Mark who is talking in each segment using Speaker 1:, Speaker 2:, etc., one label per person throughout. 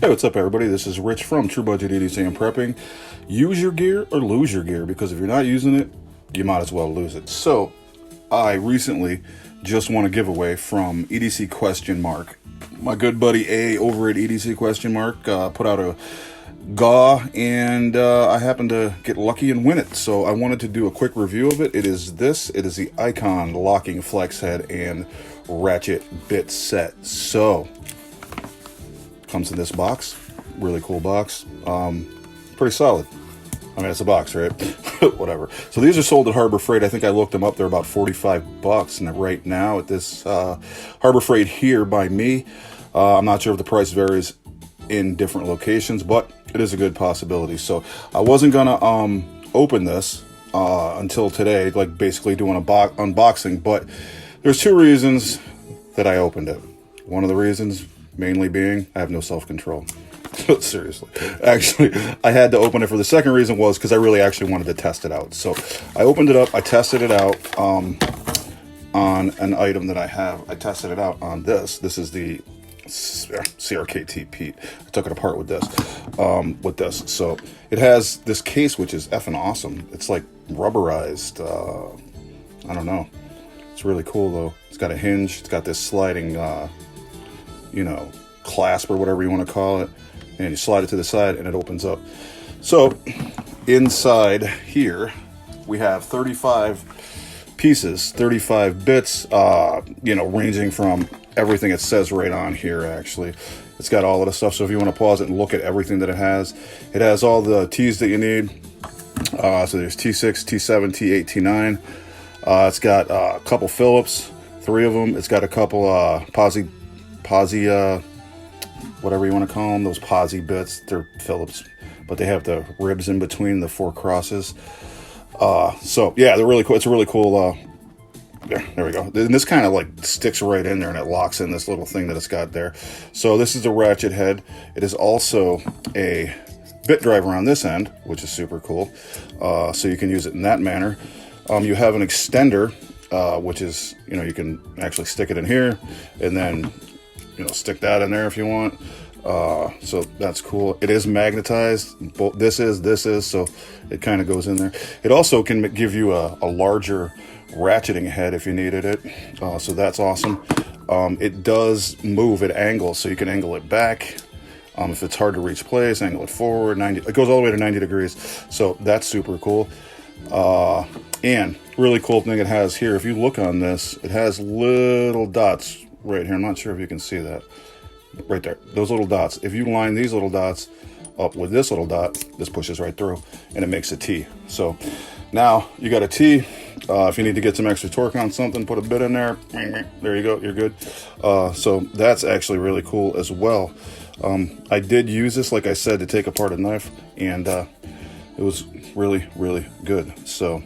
Speaker 1: Hey, what's up, everybody? This is Rich from True Budget EDC and Prepping. Use your gear or lose your gear, because if you're not using it, you might as well lose it. So, I recently just won a giveaway from EDC question mark. My good buddy A over at EDC question mark put out a GAW, and I happened to get lucky and win it. So I wanted to do a quick review of it. It is the Icon locking flex head and ratchet bit set. So comes in this box, really cool box, pretty solid. I mean, it's a box, right? Whatever. So these are sold at Harbor Freight. I think I looked them up. They're about $45, and right now at this Harbor Freight here by me, I'm not sure if the price varies in different locations, but it is a good possibility. So I wasn't gonna open this until today, like basically doing an unboxing, but there's two reasons that I opened it. One of the reasons mainly being I have no self-control. Seriously, actually, I had to open it for the second reason was because I really actually wanted to test it out. So I opened it up, I tested it out on an item that I have. I tested it out on this. This is the CRKT Pete. I took it apart with this. So it has this case, which is effing awesome. It's like rubberized. I don't know. It's really cool though. It's got a hinge. It's got this sliding, clasp or whatever you want to call it. And you slide it to the side and it opens up. So inside here, we have 35 pieces, 35 bits, ranging from everything it says right on here, actually. It's got all of the stuff. So if you want to pause it and look at everything that it has all the T's that you need. So there's T6, T7, T8, T9. It's got a couple Phillips, 3 of them. It's got a couple posi, whatever you want to call them, those posi bits. They're Phillips, but they have the ribs in between the 4 crosses. So yeah, they're really cool. It's a really cool, there we go. And this kind of like sticks right in there and it locks in this little thing that it's got there. So this is the ratchet head. It is also a bit driver on this end, which is super cool. So you can use it in that manner. You have an extender, which is, you can actually stick it in here and then stick that in there if you want. So that's cool. It is magnetized. This is, so it kind of goes in there. It also can give you a larger ratcheting head if you needed it. So that's awesome. It does move at angles, so you can angle it back. If it's hard to reach place, angle it forward, 90. It goes all the way to 90 degrees. So that's super cool. And really cool thing it has here, if you look on this, it has little dots right here. I'm not sure if you can see that right there, those little dots. If you line these little dots up with this little dot, this pushes right through and it makes a T. So now you got a T. If you need to get some extra torque on something, put a bit in there. There you go, you're good. So that's actually really cool as well. I did use this, like I said, to take apart a knife, and it was really, really good. So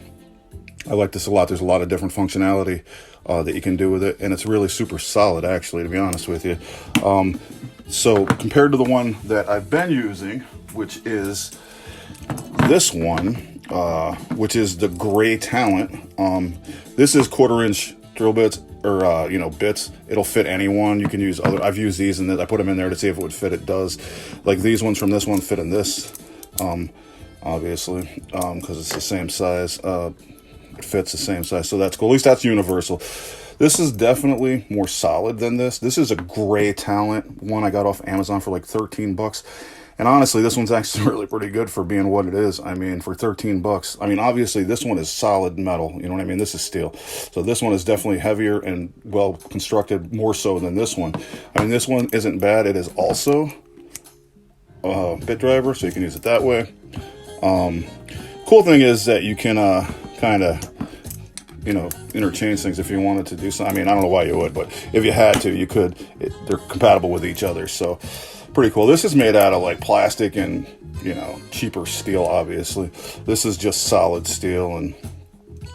Speaker 1: I like this a lot. There's a lot of different functionality that you can do with it, and it's really super solid, actually, to be honest with you. So compared to the one that I've been using, which is this one, which is the Gray Talent. This is 1/4-inch drill bits, or bits. It'll fit anyone. You can use other. I've used these, and I put them in there to see if it would fit. It does. Like these ones from this one fit in this, obviously, because it's the same size. It fits the same size, so that's cool. At least that's universal. This is definitely more solid than this. This is a Gray Talent one I got off Amazon for like $13. And honestly, this one's actually really pretty good for being what it is. I mean, for $13. I mean, obviously, this one is solid metal. You know what I mean? This is steel. So this one is definitely heavier and well constructed, more so than this one. I mean, this one isn't bad. It is also a bit driver, so you can use it that way. Cool thing is that you can kind of, interchange things if you wanted to do something. I mean, I don't know why you would, but if you had to, you could. They're compatible with each other, so pretty cool. This is made out of like plastic and, cheaper steel, obviously. This is just solid steel, and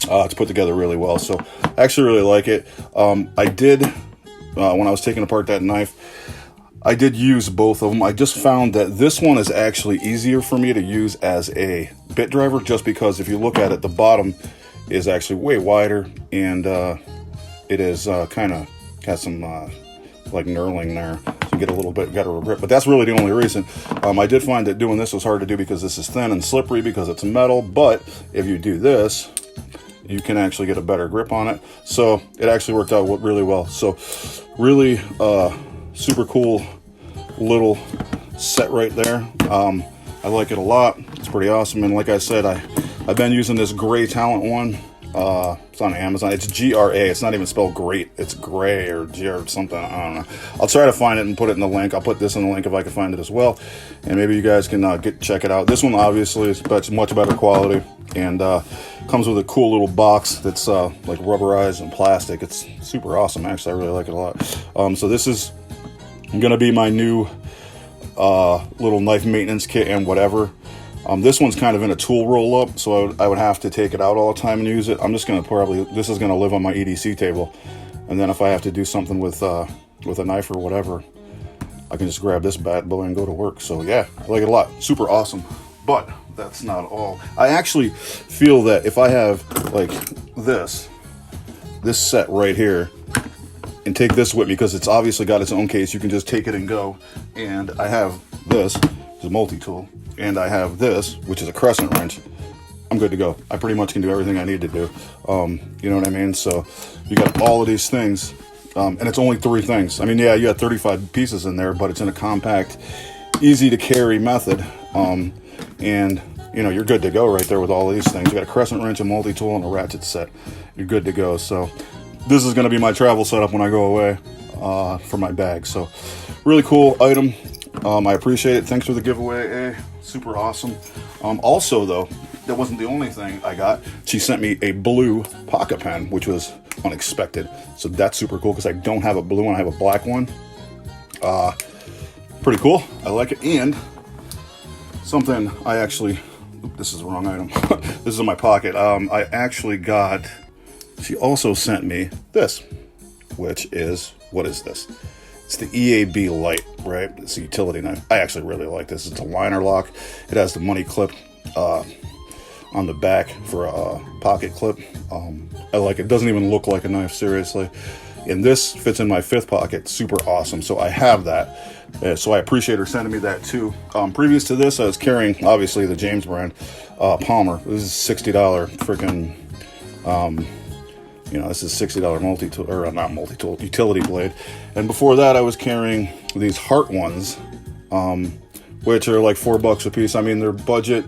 Speaker 1: it's put together really well. So I actually really like it. I did, when I was taking apart that knife, I did use both of them. I just found that this one is actually easier for me to use as a bit driver, just because if you look at it, the bottom is actually way wider, and it is kind of got some like knurling there, so you get a little bit better grip. But that's really the only reason. I did find that doing this was hard to do because this is thin and slippery because it's metal. But if you do this, you can actually get a better grip on it. So it actually worked out really well. So really super cool little set right there. I like it a lot. It's pretty awesome. And like I said, I've been using this Gray Talent one. It's on Amazon. It's GRA. It's not even spelled great. It's Gray or G or something. I don't know. I'll try to find it and put it in the link. I'll put this in the link if I can find it as well. And maybe you guys can check it out. This one obviously is much better quality and comes with a cool little box that's like rubberized and plastic. It's super awesome. Actually, I really like it a lot. So this is gonna be my new little knife maintenance kit and whatever. This one's kind of in a tool roll up, so I would have to take it out all the time and use it. I'm just gonna this is gonna live on my EDC table, and then if I have to do something with a knife or whatever, I can just grab this bad boy and go to work. So yeah, I like it a lot. Super awesome. But that's not all. I actually feel that if I have like this set right here, and take this with me because it's obviously got its own case, you can just take it and go. And I have this, it's a multi-tool, and I have this, which is a crescent wrench. I'm good to go. I pretty much can do everything I need to do. You know what I mean? So you got all of these things, and it's only 3 things. I mean, yeah, you got 35 pieces in there, but it's in a compact, easy to carry method. And you know, you're good to go right there with all of these things. You got a crescent wrench, a multi-tool, and a ratchet set. You're good to go. So this is going to be my travel setup when I go away for my bag. So really cool item. I appreciate it. Thanks for the giveaway. Super awesome. Also, though, that wasn't the only thing I got. She sent me a blue pocket pen, which was unexpected. So that's super cool because I don't have a blue one. I have a black one. Pretty cool. I like it. And something I actually... This is the wrong item. This is in my pocket. I actually got... She also sent me this, which is, what is this? It's the EAB Lite, right? It's a utility knife. I actually really like this. It's a liner lock. It has the money clip on the back for a pocket clip. I like it. It doesn't even look like a knife, seriously. And this fits in my 5th pocket. Super awesome. So I have that. So I appreciate her sending me that too. Previous to this, I was carrying, obviously, the James brand Palmer. This is $60 freaking... you know, this is $60 multi-tool, or not multi-tool, utility blade. And before that, I was carrying these Hart ones, which are like $4 a piece. I mean, they're budget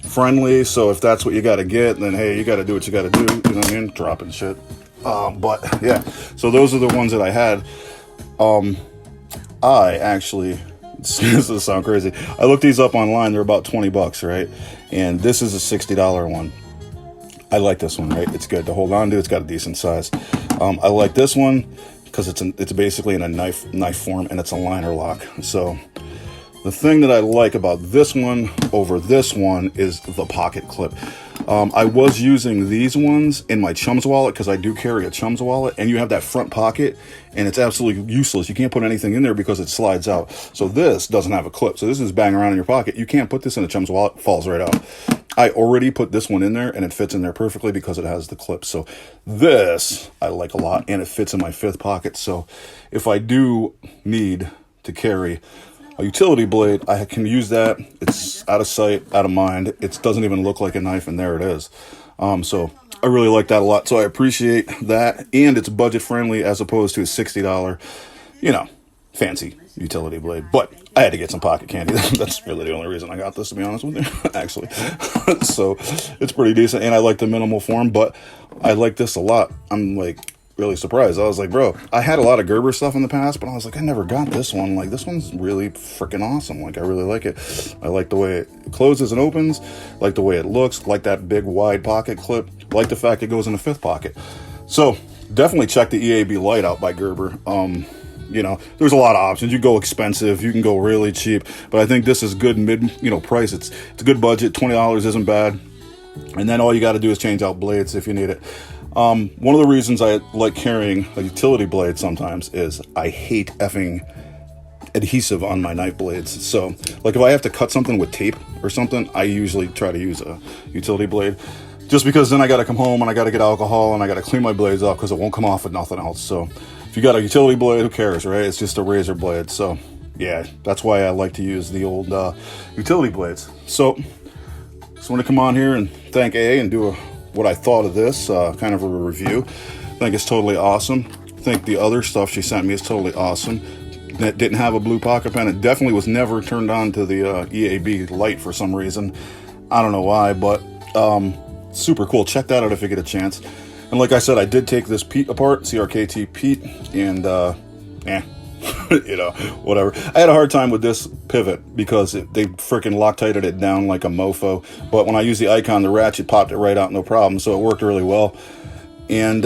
Speaker 1: friendly, so if that's what you got to get, then hey, you got to do what you got to do. You know what I mean? Dropping shit. But yeah, so those are the ones that I had. I actually, this will sound crazy. I looked these up online. They're about $20, right? And this is a $60 one. I like this one, right? It's good to hold on to. It's got a decent size. I like this one because it's basically in a knife form, and it's a liner lock. So the thing that I like about this one over this one is the pocket clip. I was using these ones in my Chum's wallet because I do carry a Chum's wallet, and you have that front pocket, and it's absolutely useless. You can't put anything in there because it slides out. So this doesn't have a clip. So this is banging around in your pocket. You can't put this in a Chum's wallet. It falls right out. I already put this one in there, and it fits in there perfectly because it has the clip. So this I like a lot, and it fits in my 5th pocket. So if I do need to carry a utility blade, I can use that. It's out of sight, out of mind. It doesn't even look like a knife, and there it is. So I really like that a lot. So I appreciate that, and it's budget friendly as opposed to a $60, you know, fancy utility blade. But I had to get some pocket candy. That's really the only reason I got this, to be honest with you, actually. So it's pretty decent, and I like the minimal form, but I like this a lot. I'm like really surprised. I was like, bro, I had a lot of Gerber stuff in the past, but I was like, I never got this one. Like, this one's really freaking awesome. Like, I really like it. I like the way it closes and opens, like the way it looks, like that big wide pocket clip, like the fact it goes in the 5th pocket. So definitely check the EAB Lite out by Gerber. You know, there's a lot of options. You go expensive, you can go really cheap, but I think this is good price. It's a good budget. $20 isn't bad. And then all you got to do is change out blades if you need it. One of the reasons I like carrying a utility blade sometimes is I hate effing adhesive on my knife blades. So like if I have to cut something with tape or something, I usually try to use a utility blade, just because then I got to come home and I got to get alcohol and I got to clean my blades off because it won't come off with nothing else. So if you got a utility blade, who cares, right? It's just a razor blade. So yeah, that's why I like to use the old utility blades. So just want to come on here and thank A and do what I thought of this, kind of a review. I think it's totally awesome. I think the other stuff she sent me is totally awesome. That didn't have a blue pocket pen. It definitely was never turned on to the EAB light for some reason. I don't know why, but super cool. Check that out if you get a chance. And like I said, I did take this Pete apart, CRKT Pete, and you know, whatever. I had a hard time with this pivot because they freaking Loctited it down like a mofo. But when I used the icon, the ratchet popped it right out, no problem. So it worked really well. And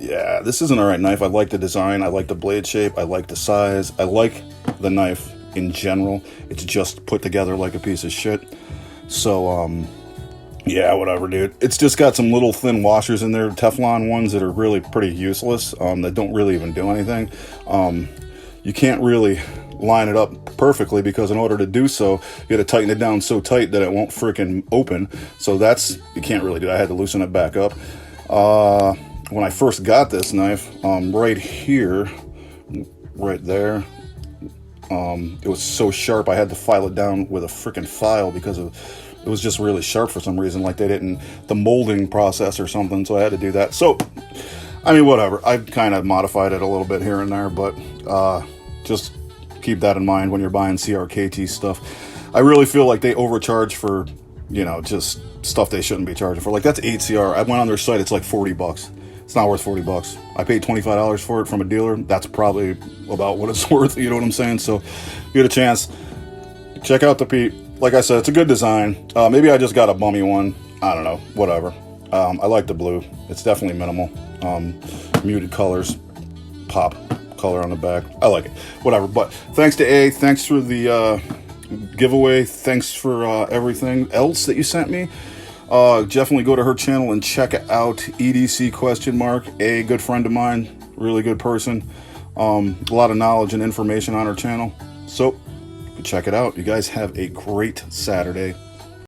Speaker 1: yeah, this is an alright knife. I like the design. I like the blade shape. I like the size. I like the knife in general. It's just put together like a piece of shit. So, yeah, whatever, dude. It's just got some little thin washers in there, Teflon ones that are really pretty useless, that don't really even do anything. You can't really line it up perfectly because in order to do so, you got to tighten it down so tight that it won't freaking open. So you can't really do that. I had to loosen it back up. When I first got this knife, right here, right there, it was so sharp I had to file it down with a freaking file because it was just really sharp for some reason, like the molding process or something, so I had to do that. So, I mean, whatever. I've kind of modified it a little bit here and there, but just keep that in mind when you're buying CRKT stuff. I really feel like they overcharge for, you know, just stuff they shouldn't be charging for. Like, that's 8CR. I went on their site, it's like $40. It's not worth $40. I paid $25 for it from a dealer. That's probably about what it's worth, you know what I'm saying? So, if you get a chance, check out the Pete. Like I said, it's a good design. Maybe I just got a bummy one. I don't know. Whatever. I like the blue. It's definitely minimal. Muted colors. Pop color on the back. I like it. Whatever. But thanks to A. Thanks for the giveaway. Thanks for everything else that you sent me. Definitely go to her channel and check out EDC ? A good friend of mine. Really good person. A lot of knowledge and information on her channel. So check it out. You guys have a great Saturday.